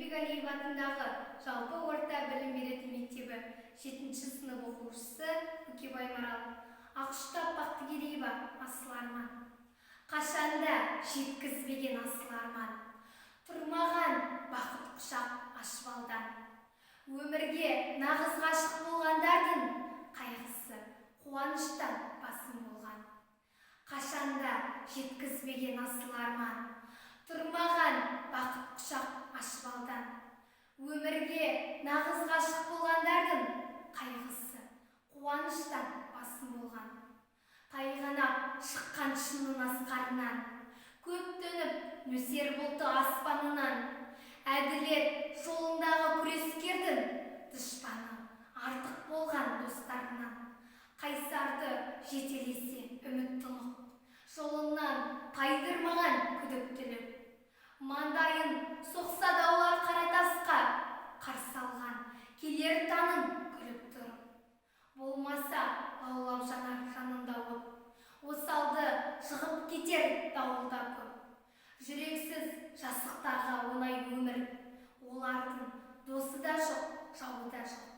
Нұрбекәлиев атындағы жалпы орта білім беретін мектебі 7-ші сынып оқушысы Өкебай Марал. Ақұштап Бақтыгереева асыл арман. Қашанда жеткізбеген асыл арман. Тұрмаған бақыт құшақ ашып алдан. Өмірге нағыз ғашық болғандардың қайғысы қуаныштан басым болған. Қашанда жеткізбеген асыл арман. Тұрмаған бақыт құшақ ашып алдан. Өмірге нағыз ғашық болғандардың қайғысы қуаныштан басым болған. Тайғанап шыққан шынның асқарынан, көп төніп нөсер бұлты аспанынан, әділет жолындағы күрескердің дұшпаны артық болған достарынан. Қайсарды жетелесе үміттілік, жолынан тайдырмаған күдіктілік. Маңдайын соқса даулар қара тасқа, қарсы алған келер таным күліп тұрып. Болмаса лаулап жанар жанында от, осалды жығып кетер дауылда көп. Жүрексіз жасықтарға оңай өмір, олардың досы да жоқ, жауы да жоқ.